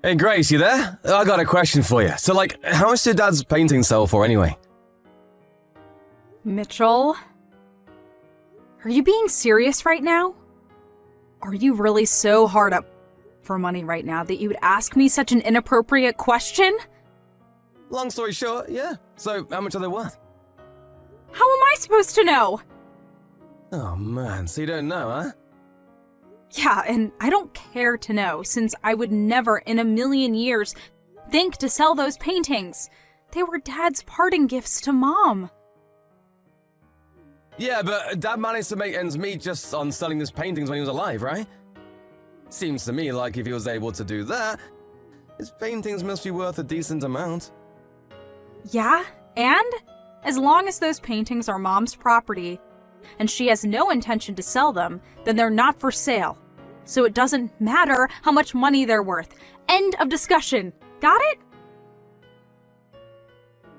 Hey Grace, you there? I got a question for you. So how much did Dad's painting sell for anyway? Mitchell? Are you being serious right now? Are you really so hard up for money right now that you would ask me such an inappropriate question? Long story short, yeah. So how much are they worth? How am I supposed to know? Oh man, so you don't know, huh? Yeah, and I don't care to know, since I would never in a million years think to sell those paintings. They were Dad's parting gifts to Mom. Yeah, but Dad managed to make ends meet just on selling his paintings when he was alive, right? Seems to me like if he was able to do that, his paintings must be worth a decent amount. Yeah, and as long as those paintings are Mom's property, and she has no intention to sell them, then they're not for sale. So it doesn't matter how much money they're worth. End of discussion. Got it?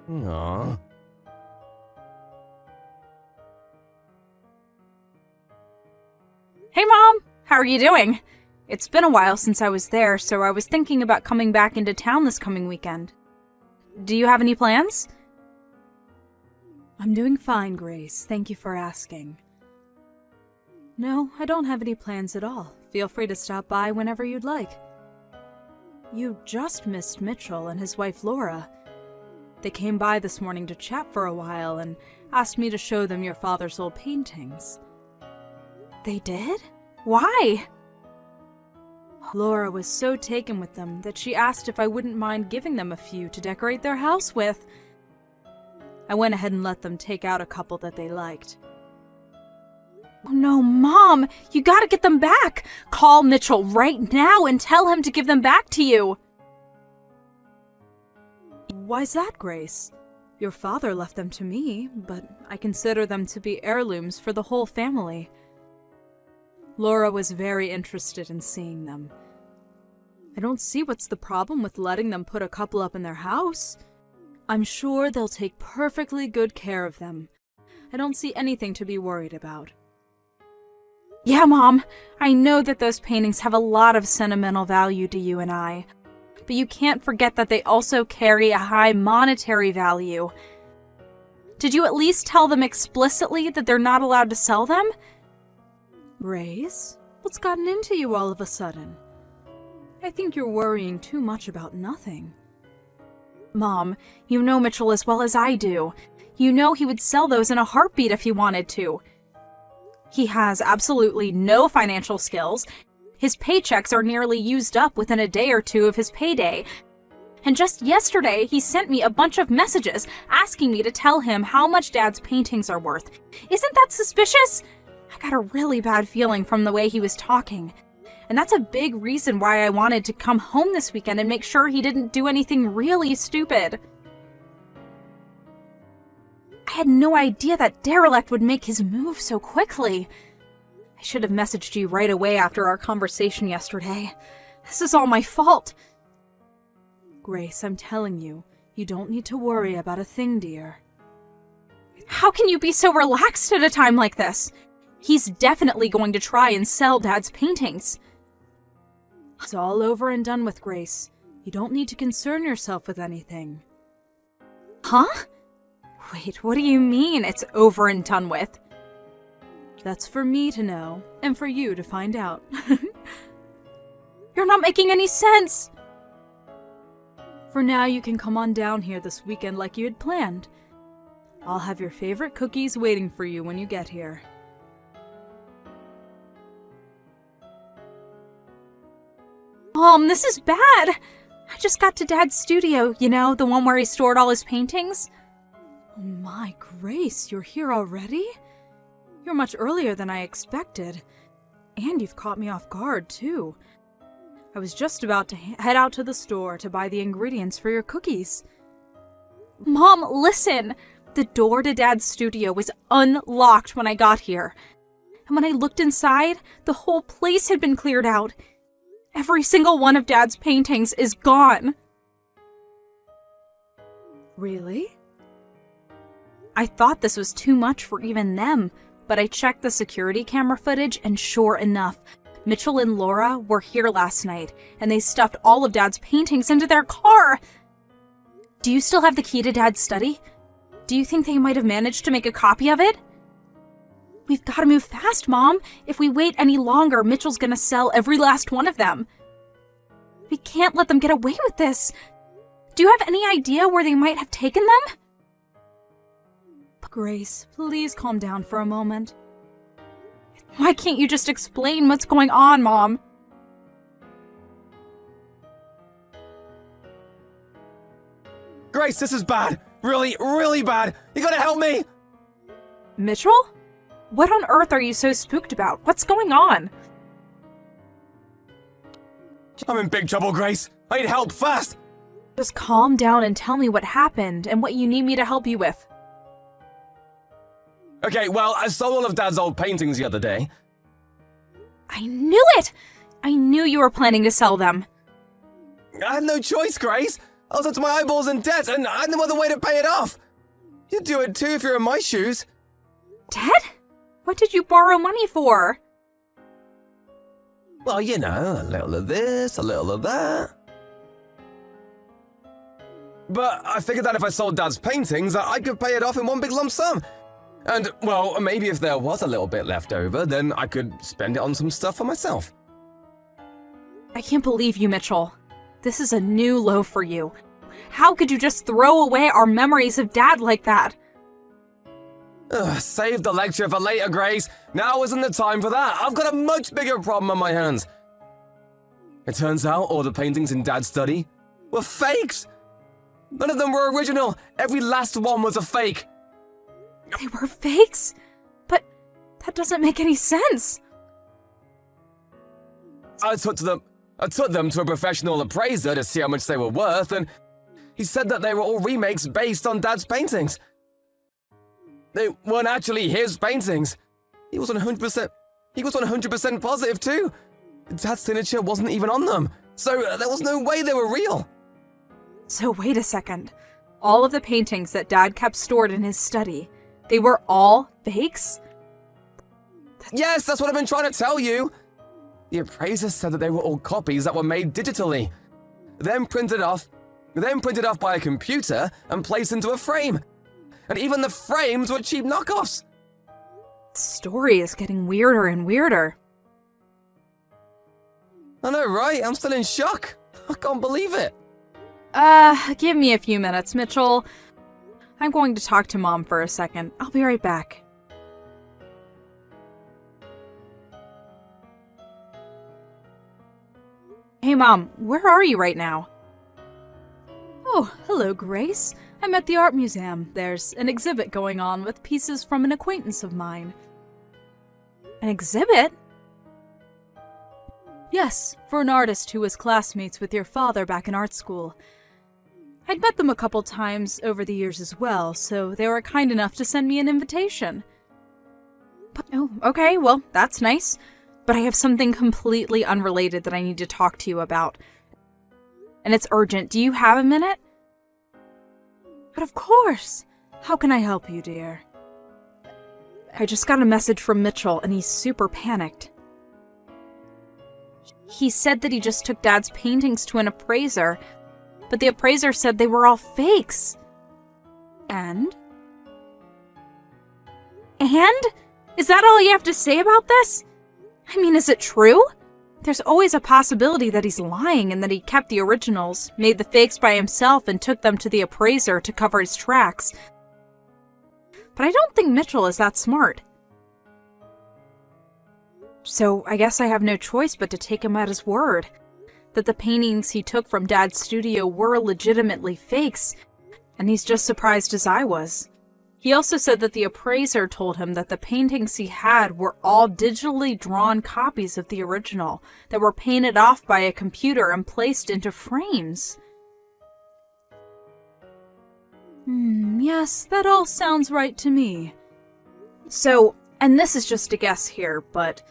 Aww. Hey Mom, how are you doing? It's been a while since I was there, so I was thinking about coming back into town this coming weekend. Do you have any plans? I'm doing fine, Grace. Thank you for asking. No, I don't have any plans at all. Feel free to stop by whenever you'd like. You just missed Mitchell and his wife Laura. They came by this morning to chat for a while and asked me to show them your father's old paintings. They did? Why? Laura was so taken with them that she asked if I wouldn't mind giving them a few to decorate their house with. I went ahead and let them take out a couple that they liked. Oh no, Mom! You gotta get them back! Call Mitchell right now and tell him to give them back to you! Why's that, Grace? Your father left them to me, but I consider them to be heirlooms for the whole family. Laura was very interested in seeing them. I don't see what's the problem with letting them put a couple up in their house. I'm sure they'll take perfectly good care of them. I don't see anything to be worried about. Yeah, Mom, I know that those paintings have a lot of sentimental value to you and I, but you can't forget that they also carry a high monetary value. Did you at least tell them explicitly that they're not allowed to sell them? Grace, what's gotten into you all of a sudden? I think you're worrying too much about nothing. Mom, you know Mitchell as well as I do. You know he would sell those in a heartbeat if he wanted to. He has absolutely no financial skills. His paychecks are nearly used up within a day or two of his payday. And just yesterday, he sent me a bunch of messages asking me to tell him how much Dad's paintings are worth. Isn't that suspicious? I got a really bad feeling from the way he was talking. And that's a big reason why I wanted to come home this weekend and make sure he didn't do anything really stupid. I had no idea that derelict would make his move so quickly. I should have messaged you right away after our conversation yesterday. This is all my fault. Grace, I'm telling you, you don't need to worry about a thing, dear. How can you be so relaxed at a time like this? He's definitely going to try and sell Dad's paintings. It's all over and done with, Grace. You don't need to concern yourself with anything. Huh? Wait, what do you mean it's over and done with? That's for me to know, and for you to find out. You're not making any sense! For now, you can come on down here this weekend like you had planned. I'll have your favorite cookies waiting for you when you get here. Mom, this is bad! I just got to Dad's studio, you know, the one where he stored all his paintings. Oh my, Grace, you're here already? You're much earlier than I expected. And you've caught me off guard, too. I was just about to head out to the store to buy the ingredients for your cookies. Mom, listen! The door to Dad's studio was unlocked when I got here. And when I looked inside, the whole place had been cleared out. Every single one of Dad's paintings is gone. Really? I thought this was too much for even them, but I checked the security camera footage and sure enough, Mitchell and Laura were here last night, and they stuffed all of Dad's paintings into their car. Do you still have the key to Dad's study? Do you think they might have managed to make a copy of it? We've got to move fast, Mom. If we wait any longer, Mitchell's gonna sell every last one of them. We can't let them get away with this. Do you have any idea where they might have taken them? Grace, please calm down for a moment. Why can't you just explain what's going on, Mom? Grace, this is bad. Really, really bad. You gotta help me. Mitchell? What on earth are you so spooked about? What's going on? I'm in big trouble, Grace. I need help fast. Just calm down and tell me what happened and what you need me to help you with. Okay, well, I sold all of Dad's old paintings the other day. I knew it! I knew you were planning to sell them. I had no choice, Grace. I was up to my eyeballs in debt, and I had no other way to pay it off. You'd do it too if you're in my shoes. Debt? What did you borrow money for? Well, you know, a little of this, a little of that. But I figured that if I sold Dad's paintings, I could pay it off in one big lump sum. And, well, maybe if there was a little bit left over, then I could spend it on some stuff for myself. I can't believe you, Mitchell. This is a new low for you. How could you just throw away our memories of Dad like that? Save the lecture for later, Grace. Now isn't the time for that. I've got a much bigger problem on my hands. It turns out all the paintings in Dad's study were fakes. None of them were original. Every last one was a fake. They were fakes? But that doesn't make any sense. I took them to a professional appraiser to see how much they were worth, and he said that they were all remakes based on Dad's paintings. They weren't actually his paintings. He was 100% positive too. Dad's signature wasn't even on them, so there was no way they were real. So wait a second. All of the paintings that Dad kept stored in his study, they were all fakes? Yes, that's what I've been trying to tell you. The appraiser said that they were all copies that were made digitally, then printed off by a computer and placed into a frame. And even the frames were cheap knockoffs. The story is getting weirder and weirder. I know, right? I'm still in shock. I can't believe it. Give me a few minutes, Mitchell. I'm going to talk to Mom for a second. I'll be right back. Hey, Mom, where are you right now? Oh, hello, Grace. I'm at the art museum. There's an exhibit going on with pieces from an acquaintance of mine. An exhibit? Yes, for an artist who was classmates with your father back in art school. I'd met them a couple times over the years as well, so they were kind enough to send me an invitation. But, oh, okay, well, that's nice. But I have something completely unrelated that I need to talk to you about. And it's urgent. Do you have a minute? But of course! How can I help you, dear? I just got a message from Mitchell, and he's super panicked. He said that he just took Dad's paintings to an appraiser, but the appraiser said they were all fakes. And? And? Is that all you have to say about this? I mean, is it true? There's always a possibility that he's lying and that he kept the originals, made the fakes by himself, and took them to the appraiser to cover his tracks. But I don't think Mitchell is that smart. So I guess I have no choice but to take him at his word. That the paintings he took from Dad's studio were legitimately fakes, and he's just surprised as I was. He also said that the appraiser told him that the paintings he had were all digitally drawn copies of the original that were painted off by a computer and placed into frames. Yes, that all sounds right to me. So, and this is just a guess here, but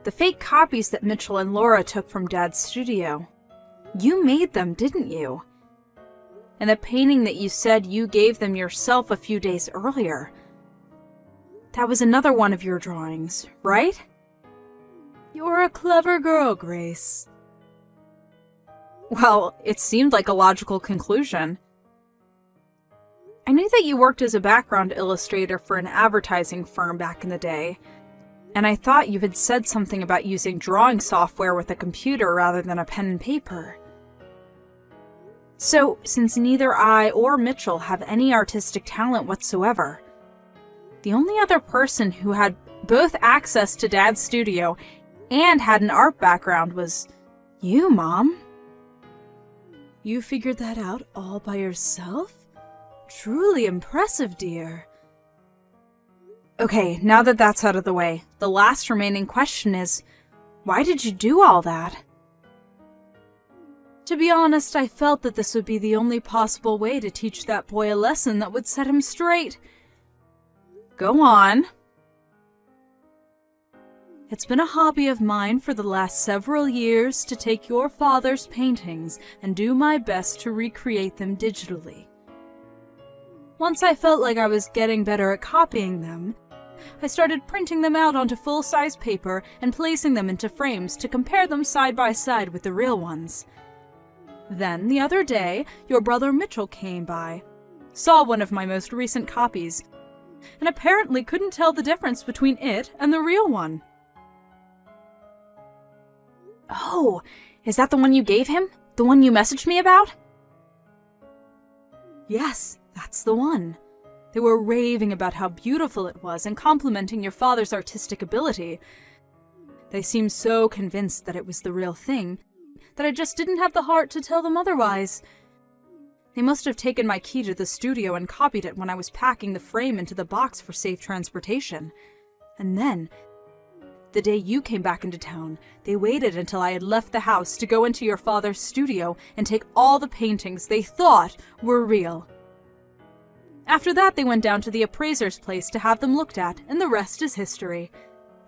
the fake copies that Mitchell and Laura took from Dad's studio, you made them, didn't you? And the painting that you said you gave them yourself a few days earlier, that was another one of your drawings, right? You're a clever girl, Grace. Well, it seemed like a logical conclusion. I knew that you worked as a background illustrator for an advertising firm back in the day, and I thought you had said something about using drawing software with a computer rather than a pen and paper. So, since neither I or Mitchell have any artistic talent whatsoever, the only other person who had both access to Dad's studio and had an art background was you, Mom. You figured that out all by yourself? Truly impressive, dear. Okay, now that that's out of the way, the last remaining question is, why did you do all that? To be honest, I felt that this would be the only possible way to teach that boy a lesson that would set him straight. Go on. It's been a hobby of mine for the last several years to take your father's paintings and do my best to recreate them digitally. Once I felt like I was getting better at copying them, I started printing them out onto full-size paper and placing them into frames to compare them side by side with the real ones. Then, the other day, your brother Mitchell came by, saw one of my most recent copies, and apparently couldn't tell the difference between it and the real one. Oh, is that the one you gave him? The one you messaged me about? Yes, that's the one. They were raving about how beautiful it was and complimenting your father's artistic ability. They seemed so convinced that it was the real thing that I just didn't have the heart to tell them otherwise. They must have taken my key to the studio and copied it when I was packing the frame into the box for safe transportation. And then, the day you came back into town, they waited until I had left the house to go into your father's studio and take all the paintings they thought were real. After that, they went down to the appraiser's place to have them looked at, and the rest is history.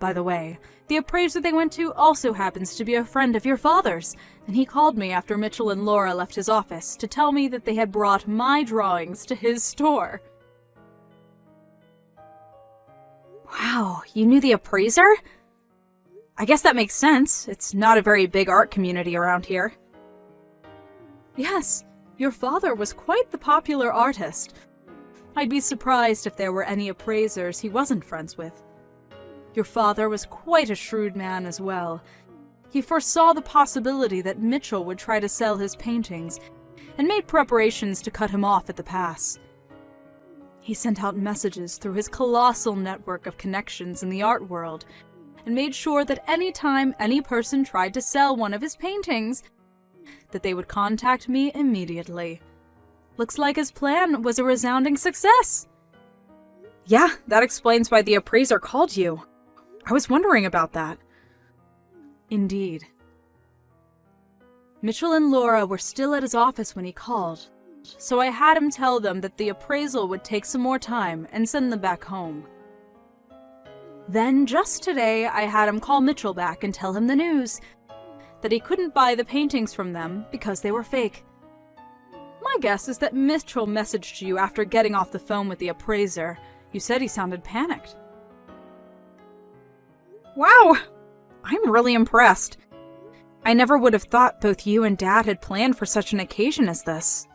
By the way, the appraiser they went to also happens to be a friend of your father's, and he called me after Mitchell and Laura left his office to tell me that they had brought my drawings to his store. Wow, you knew the appraiser? I guess that makes sense. It's not a very big art community around here. Yes, your father was quite the popular artist. I'd be surprised if there were any appraisers he wasn't friends with. Your father was quite a shrewd man as well. He foresaw the possibility that Mitchell would try to sell his paintings, and made preparations to cut him off at the pass. He sent out messages through his colossal network of connections in the art world, and made sure that any time any person tried to sell one of his paintings, that they would contact me immediately. Looks like his plan was a resounding success. Yeah, that explains why the appraiser called you. I was wondering about that. Indeed. Mitchell and Laura were still at his office when he called, so I had him tell them that the appraisal would take some more time and send them back home. Then, just today, I had him call Mitchell back and tell him the news, that he couldn't buy the paintings from them because they were fake. My guess is that Mitchell messaged you after getting off the phone with the appraiser. You said he sounded panicked. Wow! I'm really impressed. I never would have thought both you and Dad had planned for such an occasion as this.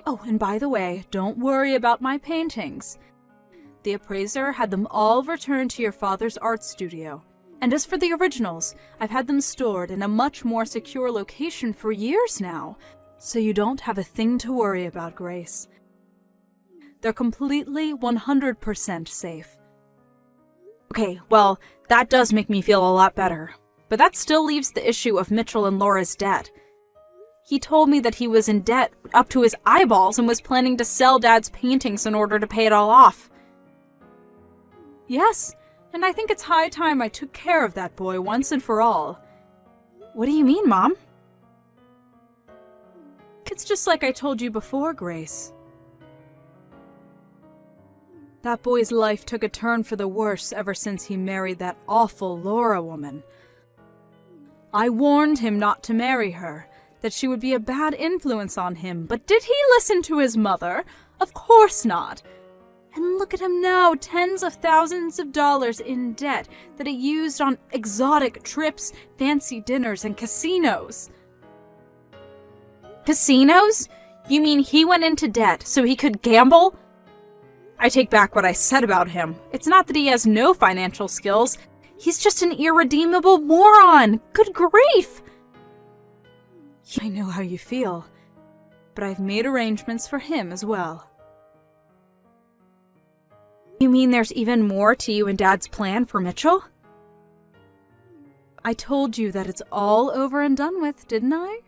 Oh, and by the way, don't worry about my paintings. The appraiser had them all returned to your father's art studio. And as for the originals, I've had them stored in a much more secure location for years now, so you don't have a thing to worry about, Grace. They're completely 100% safe. Okay, well, that does make me feel a lot better. But that still leaves the issue of Mitchell and Laura's debt. He told me that he was in debt up to his eyeballs and was planning to sell Dad's paintings in order to pay it all off. Yes, and I think it's high time I took care of that boy once and for all. What do you mean, Mom? It's just like I told you before, Grace. That boy's life took a turn for the worse ever since he married that awful Laura woman. I warned him not to marry her, that she would be a bad influence on him, but did he listen to his mother? Of course not. And look at him now, tens of thousands of dollars in debt that he used on exotic trips, fancy dinners, and casinos. Casinos? You mean he went into debt so he could gamble? I take back what I said about him. It's not that he has no financial skills. He's just an irredeemable moron. Good grief! I know how you feel, but I've made arrangements for him as well. You mean there's even more to you and Dad's plan for Mitchell? I told you that it's all over and done with, didn't I?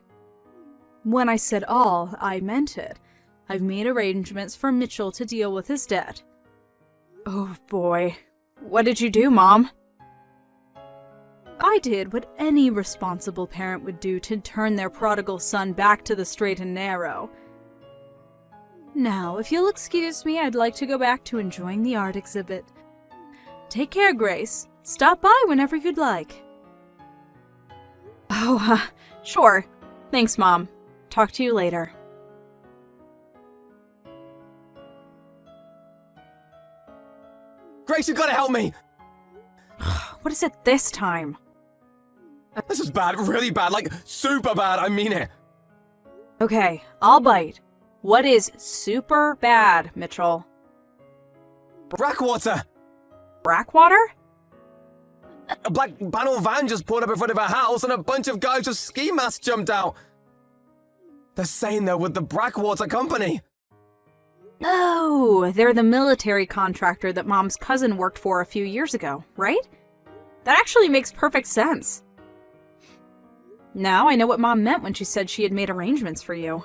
When I said all, I meant it. I've made arrangements for Mitchell to deal with his debt. Oh boy. What did you do, Mom? I did what any responsible parent would do to turn their prodigal son back to the straight and narrow. Now, if you'll excuse me, I'd like to go back to enjoying the art exhibit. Take care, Grace. Stop by whenever you'd like. Oh, sure. Thanks, Mom. Talk to you later. Grace, you gotta help me! What is it this time? This is bad, really bad, like super bad, I mean it. Okay, I'll bite. What is super bad, Mitchell? Brackwater! Brackwater? A black panel van just pulled up in front of our house and a bunch of guys with ski masks jumped out. They're saying they're with the Brackwater Company. Oh, they're the military contractor that Mom's cousin worked for a few years ago, right? That actually makes perfect sense. Now I know what Mom meant when she said she had made arrangements for you.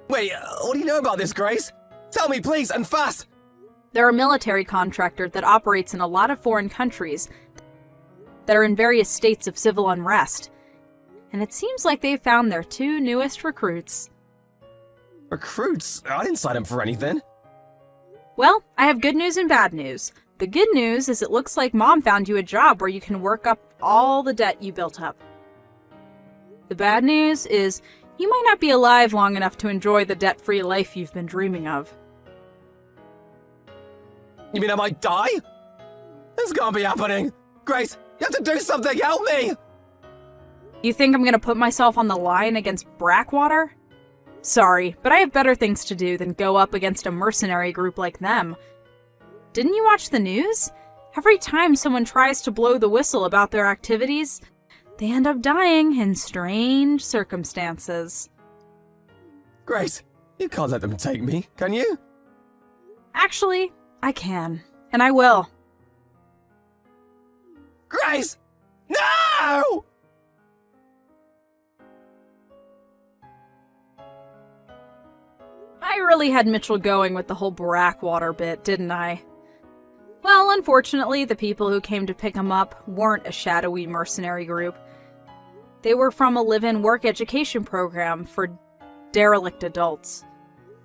Wait, what do you know about this, Grace? Tell me, please, and fast! They're a military contractor that operates in a lot of foreign countries that are in various states of civil unrest. And it seems like they've found their two newest recruits. Recruits? I didn't sign up for anything. Well, I have good news and bad news. The good news is it looks like Mom found you a job where you can work up all the debt you built up. The bad news is you might not be alive long enough to enjoy the debt-free life you've been dreaming of. You mean I might die? This can't be happening. Grace, you have to do something, help me! You think I'm gonna put myself on the line against Brackwater? Sorry, but I have better things to do than go up against a mercenary group like them. Didn't you watch the news? Every time someone tries to blow the whistle about their activities, they end up dying in strange circumstances. Grace, you can't let them take me, can you? Actually, I can. And I will. Grace! No! I really had Mitchell going with the whole Brackwater bit, didn't I? Well, unfortunately, the people who came to pick him up weren't a shadowy mercenary group. They were from a live-in work education program for derelict adults.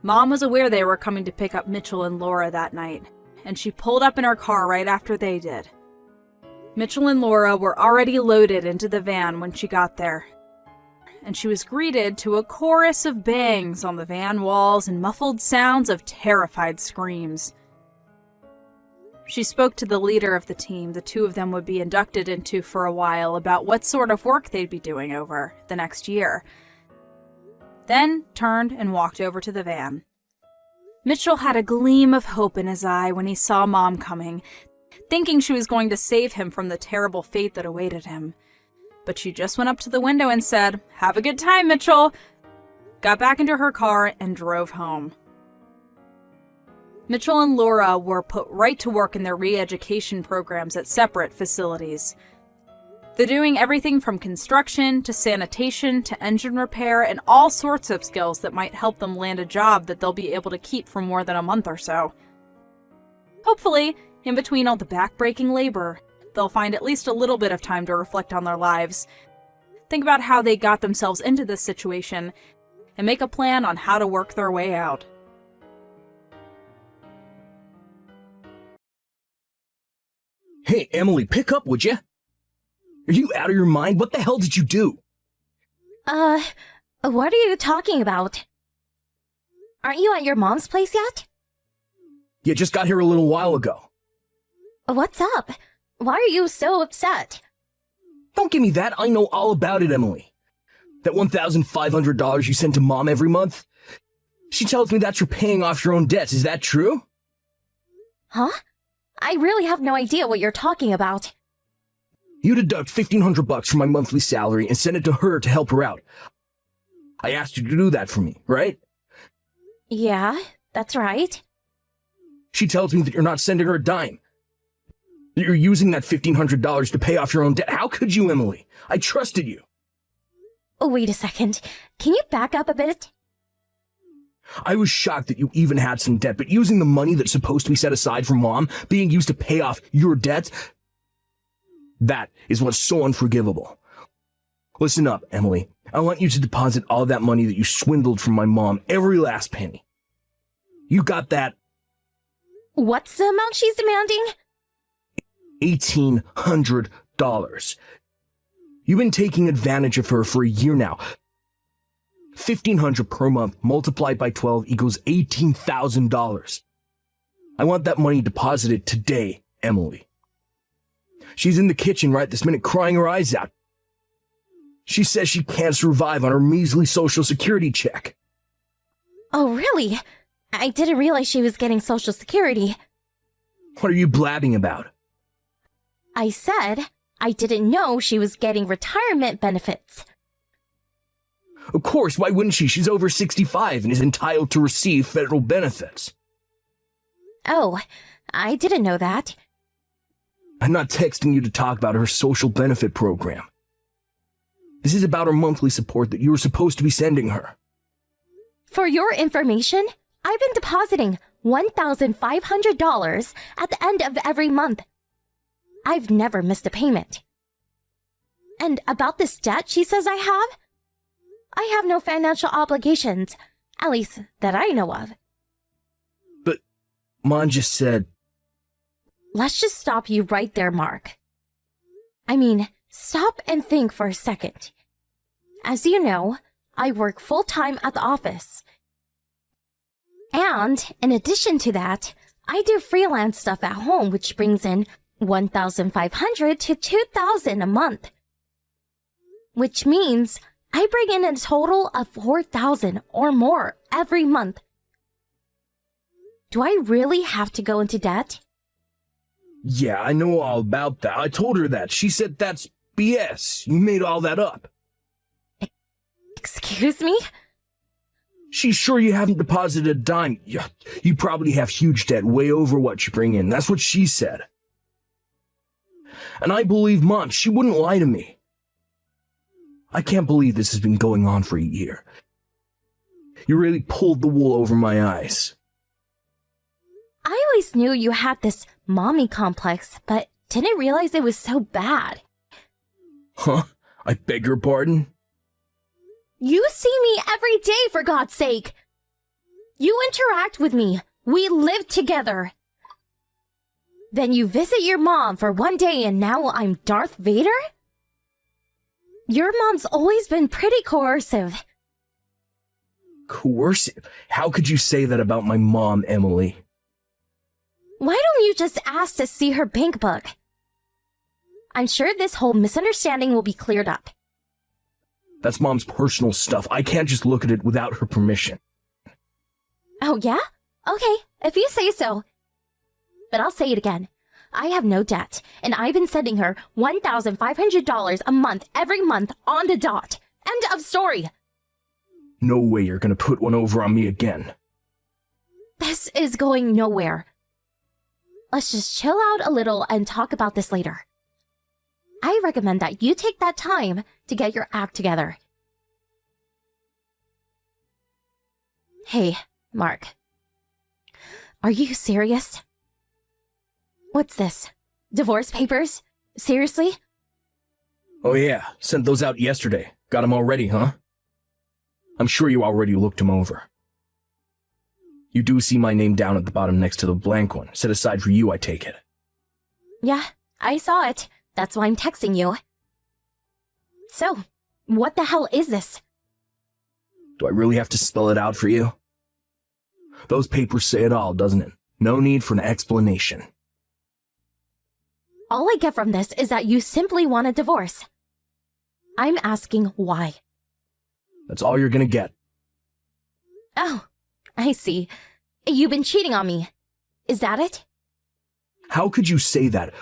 Mom was aware they were coming to pick up Mitchell and Laura that night, and she pulled up in her car right after they did. Mitchell and Laura were already loaded into the van when she got there, and she was greeted to a chorus of bangs on the van walls and muffled sounds of terrified screams. She spoke to the leader of the team the two of them would be inducted into for a while about what sort of work they'd be doing over the next year, then turned and walked over to the van. Mitchell had a gleam of hope in his eye when he saw Mom coming, thinking she was going to save him from the terrible fate that awaited him. But she just went up to the window and said, "Have a good time, Mitchell," got back into her car, and drove home. Mitchell and Laura were put right to work in their re-education programs at separate facilities. They're doing everything from construction to sanitation to engine repair and all sorts of skills that might help them land a job that they'll be able to keep for more than a month or so. Hopefully, in between all the back-breaking labor, they'll find at least a little bit of time to reflect on their lives, think about how they got themselves into this situation, and make a plan on how to work their way out. Hey, Emily, pick up, would you? Are you out of your mind? What the hell did you do? What are you talking about? Aren't you at your mom's place yet? You just got here a little while ago. What's up? Why are you so upset? Don't give me that. I know all about it, Emily. That $1,500 you send to Mom every month? She tells me that's for paying off your own debts. Is that true? Huh? I really have no idea what you're talking about. You deduct $1,500 from my monthly salary and send it to her to help her out. I asked you to do that for me, right? Yeah, that's right. She tells me that you're not sending her a dime. That you're using that $1,500 to pay off your own debt. How could you, Emily? I trusted you. Oh, wait a second. Can you back up a bit? I was shocked that you even had some debt, but using the money that's supposed to be set aside for Mom being used to pay off your debts, that is what's so unforgivable. Listen up, Emily. I want you to deposit all that money that you swindled from my mom, every last penny. You got that? What's the amount she's demanding? $1,800. You've been taking advantage of her for a year now. $1,500 per month multiplied by 12 equals $18,000. I want that money deposited today, Emily. She's in the kitchen right this minute crying her eyes out. She says she can't survive on her measly Social Security check. Oh, really? I didn't realize she was getting Social Security. What are you blabbing about? I said I didn't know she was getting retirement benefits. Of course, why wouldn't she? She's over 65 and is entitled to receive federal benefits. Oh, I didn't know that. I'm not texting you to talk about her social benefit program. This is about her monthly support that you were supposed to be sending her. For your information, I've been depositing $1,500 at the end of every month. I've never missed a payment. And about this debt she says I have no financial obligations, at least that I know of. But Mom just said... Let's just stop you right there, Mark. I mean, stop and think for a second. As you know, I work full-time at the office. And in addition to that, I do freelance stuff at home, which brings in $1,500 to $2,000 a month. Which means I bring in a total of $4,000 or more every month. Do I really have to go into debt? Yeah, I know all about that. I told her that. She said that's BS. You made all that up. Excuse me? She's sure you haven't deposited a dime. You probably have huge debt way over what you bring in. That's what she said. And I believe Mom. She wouldn't lie to me. I can't believe this has been going on for a year. You really pulled the wool over my eyes. I always knew you had this mommy complex, but didn't realize it was so bad. Huh? I beg your pardon? You see me every day, for God's sake! You interact with me. We live together. Then you visit your mom for one day and now I'm Darth Vader? Your mom's always been pretty coercive. Coercive? How could you say that about my mom, Emily? Why don't you just ask to see her bank book? I'm sure this whole misunderstanding will be cleared up. That's Mom's personal stuff. I can't just look at it without her permission. Oh, yeah? Okay, if you say so. But I'll say it again. I have no debt, and I've been sending her $1,500 a month every month on the dot. End of story. No way you're gonna put one over on me again. This is going nowhere. Let's just chill out a little and talk about this later. I recommend that you take that time to get your act together. Hey, Mark. Are you serious? What's this? Divorce papers? Seriously? Oh yeah, sent those out yesterday. Got 'em all ready, huh? I'm sure you already looked 'em over. You do see my name down at the bottom next to the blank one, set aside for you, I take it. Yeah, I saw it. That's why I'm texting you. So, what the hell is this? Do I really have to spell it out for you? Those papers say it all, doesn't it? No need for an explanation. All I get from this is that you simply want a divorce. I'm asking why. That's all you're gonna get. Oh, I see. You've been cheating on me. Is that it? How could you say that?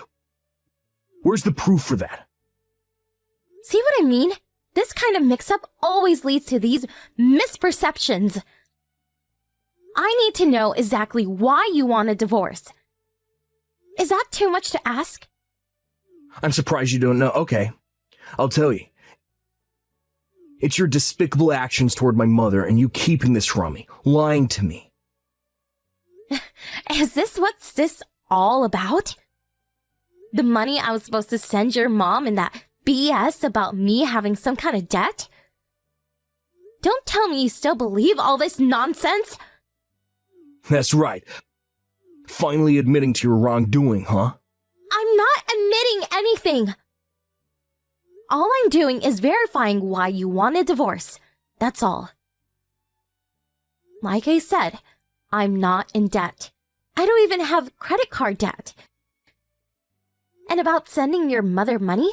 Where's the proof for that? See what I mean? This kind of mix-up always leads to these misperceptions. I need to know exactly why you want a divorce. Is that too much to ask? I'm surprised you don't know. Okay, I'll tell you. It's your despicable actions toward my mother and you keeping this from me, lying to me. Is this what's this all about? The money I was supposed to send your mom and that BS about me having some kind of debt? Don't tell me you still believe all this nonsense. That's right. Finally admitting to your wrongdoing, huh? I'm not admitting anything. All I'm doing is verifying why you want a divorce. That's all. Like I said, I'm not in debt. I don't even have credit card debt. And about sending your mother money,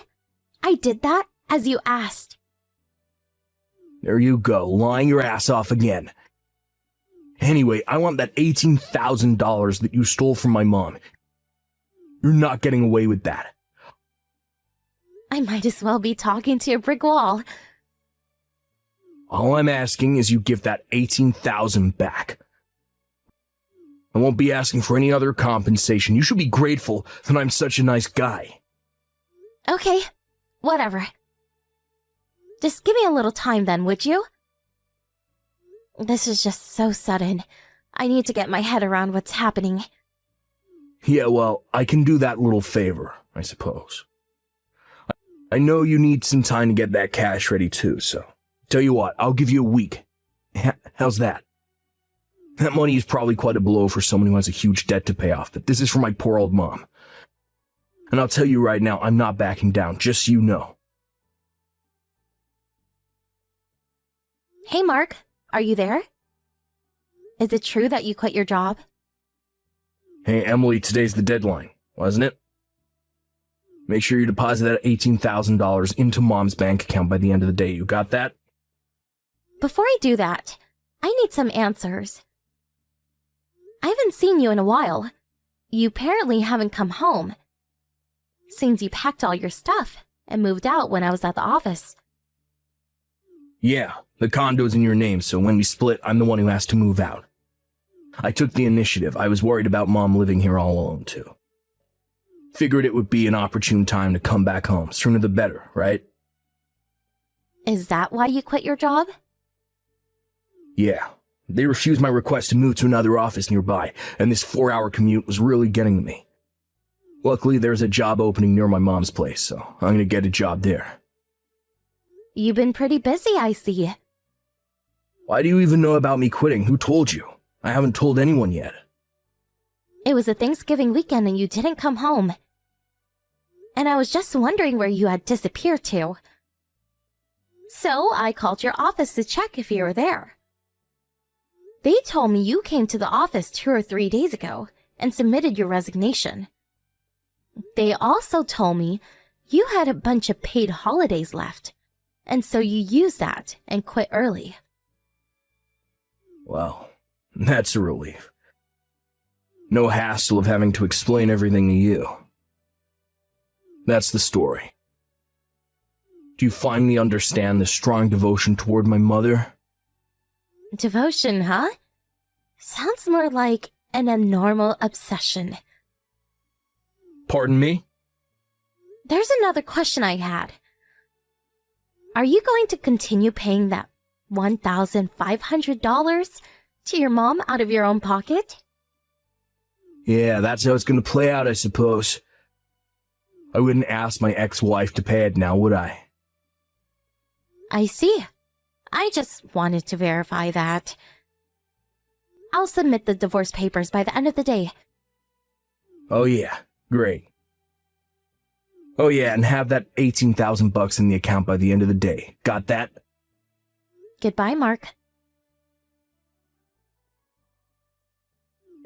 I did that as you asked. There you go, lying your ass off again. Anyway, I want that $18,000 that you stole from my mom. You're not getting away with that. I might as well be talking to a brick wall. All I'm asking is you give that $18,000 back. I won't be asking for any other compensation. You should be grateful that I'm such a nice guy. Okay, whatever. Just give me a little time then, would you? This is just so sudden. I need to get my head around what's happening. Yeah, well, I can do that little favor, I suppose. I know you need some time to get that cash ready too, so tell you what, I'll give you a week. How's that? That money is probably quite a blow for someone who has a huge debt to pay off, but this is for my poor old mom. And I'll tell you right now, I'm not backing down, just so you know. Hey Mark, are you there? Is it true that you quit your job? Hey, Emily, today's the deadline, wasn't it? Make sure you deposit that $18,000 into Mom's bank account by the end of the day. You got that? Before I do that, I need some answers. I haven't seen you in a while. You apparently haven't come home. Seems you packed all your stuff and moved out when I was at the office. Yeah, the condo's in your name, so when we split, I'm the one who has to move out. I took the initiative. I was worried about Mom living here all alone, too. Figured it would be an opportune time to come back home. Sooner the better, right? Is that why you quit your job? Yeah. They refused my request to move to another office nearby, and this 4-hour commute was really getting to me. Luckily, there's a job opening near my mom's place, so I'm gonna get a job there. You've been pretty busy, I see. Why do you even know about me quitting? Who told you? I haven't told anyone yet. It was a Thanksgiving weekend and you didn't come home. And I was just wondering where you had disappeared to. So I called your office to check if you were there. They told me you came to the office 2 or 3 days ago and submitted your resignation. They also told me you had a bunch of paid holidays left, and so you used that and quit early. Well, that's a relief. No hassle of having to explain everything to you. That's the story. Do you finally understand the strong devotion toward my mother? Devotion, huh? Sounds more like an abnormal obsession. Pardon me? There's another question I had. Are you going to continue paying that $1,500 to your mom out of your own pocket? Yeah, that's how it's gonna play out, I suppose. I wouldn't ask my ex-wife to pay it now, would I? I see. I just wanted to verify that. I'll submit the divorce papers by the end of the day. Oh yeah, great. Oh yeah, and have that $18,000 in the account by the end of the day. Got that? Goodbye, Mark.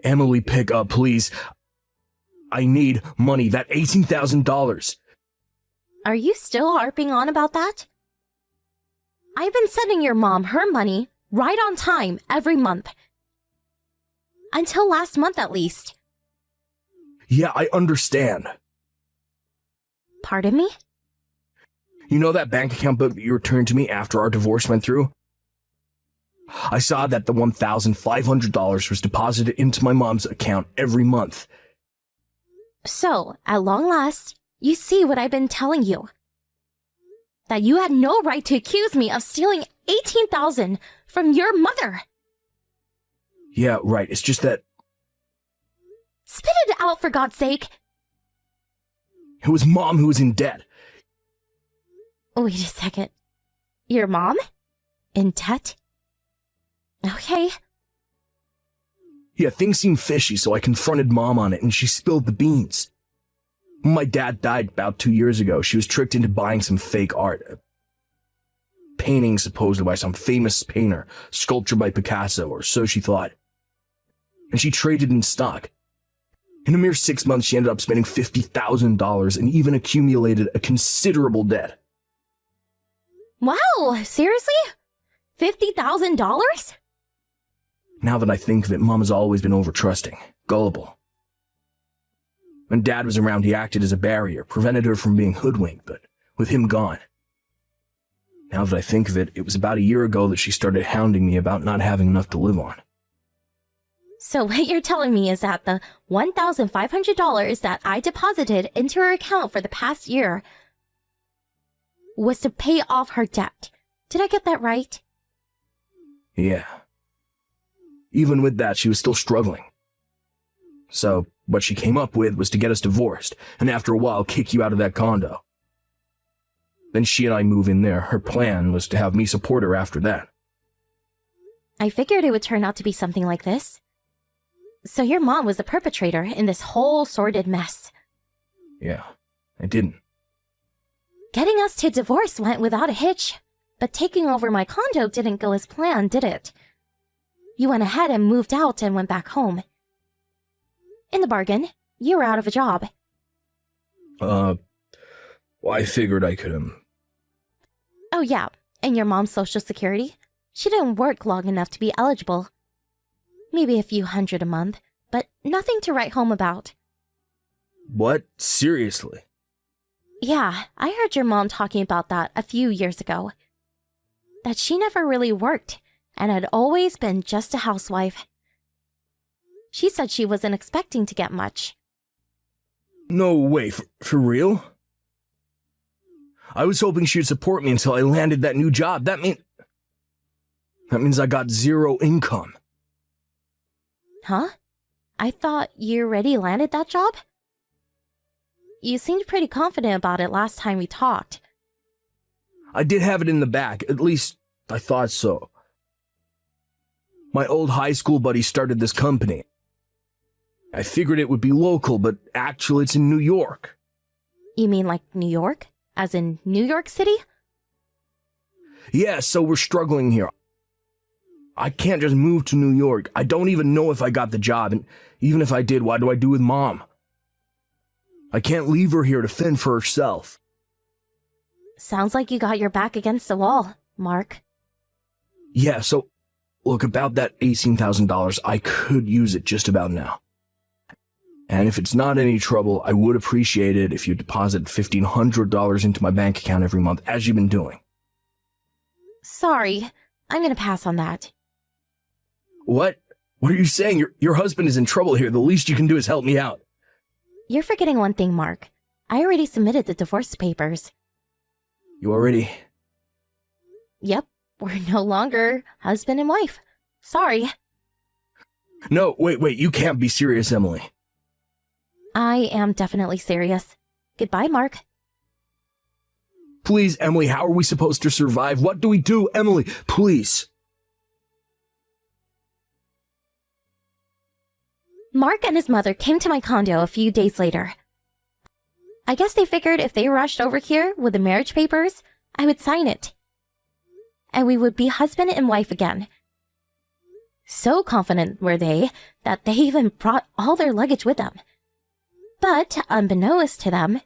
Emily, pick up, please. I need money, that $18,000. Are you still harping on about that? I've been sending your mom her money right on time every month. Until last month at least. Yeah, I understand. Pardon me? You know that bank account book that you returned to me after our divorce went through? I saw that the $1,500 was deposited into my mom's account every month. So, at long last, you see what I've been telling you. That you had no right to accuse me of stealing $18,000 from your mother. Yeah, right. It's just that Spit it out, for God's sake. it was Mom who was in debt. Wait a second. Your mom? In debt? Okay. Yeah, things seemed fishy, so I confronted Mom on it, and she spilled the beans. When my dad died about 2 years ago, she was tricked into buying some fake art. A painting supposedly by some famous painter, sculpture by Picasso, or so she thought. And she traded in stock. In a mere 6 months, she ended up spending $50,000 and even accumulated a considerable debt. Wow, seriously? $50,000? Now that I think of it, Mom has always been over-trusting, gullible. When Dad was around, he acted as a barrier, prevented her from being hoodwinked, but with him gone. Now that I think of it, it was about a year ago that she started hounding me about not having enough to live on. So what you're telling me is that the $1,500 that I deposited into her account for the past year was to pay off her debt. Did I get that right? Yeah. Even with that, she was still struggling. So, what she came up with was to get us divorced, and after a while kick you out of that condo. Then she and I move in there. Her plan was to have me support her after that. I figured it would turn out to be something like this. So your mom was the perpetrator in this whole sordid mess. Yeah, I didn't. Getting us to divorce went without a hitch, but taking over my condo didn't go as planned, did it? You went ahead and moved out and went back home. In the bargain, you were out of a job. Well, I figured I could, Oh yeah, and your mom's social security? She didn't work long enough to be eligible. Maybe a few hundred a month, but nothing to write home about. What? Seriously? Yeah, I heard your mom talking about that a few years ago. That she never really worked and had always been just a housewife. She said she wasn't expecting to get much. No way, for real? I was hoping she'd support me until I landed that new job. That means I got zero income. Huh? I thought you already landed that job? You seemed pretty confident about it last time we talked. I did have it in the back, at least I thought so. My old high school buddy started this company. I figured it would be local, but actually it's in New York. You mean like New York? As in New York City? Yeah, so we're struggling here. I can't just move to New York. I don't even know if I got the job, and even if I did, what do I do with Mom? I can't leave her here to fend for herself. Sounds like you got your back against the wall, Mark. Yeah, so, look, about that $18,000, I could use it just about now. And if it's not any trouble, I would appreciate it if you deposit $1,500 into my bank account every month, as you've been doing. Sorry, I'm gonna pass on that. What? What are you saying? Your husband is in trouble here. The least you can do is help me out. You're forgetting one thing, Mark. I already submitted the divorce papers. You already? Yep, we're no longer husband and wife. Sorry. No, wait, you can't be serious, Emily. I am definitely serious. Goodbye, Mark. Please, Emily, how are we supposed to survive? What do we do, Emily? Please. Mark and his mother came to my condo a few days later. I guess they figured if they rushed over here with the marriage papers, I would sign it. And we would be husband and wife again. So confident were they that they even brought all their luggage with them. But, unbeknownst to them,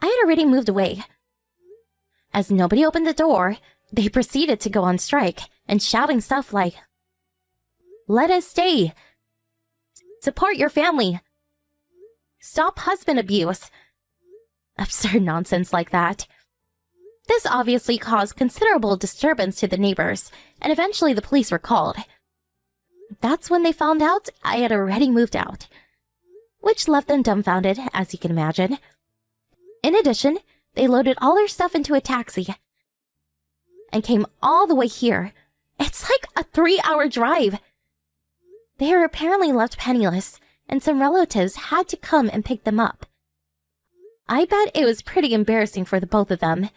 I had already moved away. As nobody opened the door, they proceeded to go on strike and shouting stuff like, "Let us stay! Support your family! Stop husband abuse!" Absurd nonsense like that. This obviously caused considerable disturbance to the neighbors, and eventually the police were called. That's when they found out I had already moved out, which left them dumbfounded, as you can imagine. In addition, they loaded all their stuff into a taxi and came all the way here. It's like a 3-hour drive. They were apparently left penniless, and some relatives had to come and pick them up. I bet it was pretty embarrassing for the both of them.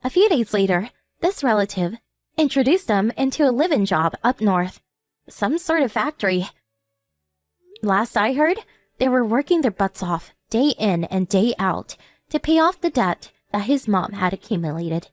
A few days later, this relative introduced them into a live-in job up north, some sort of factory. Last I heard, they were working their butts off, day in and day out, to pay off the debt that his mom had accumulated.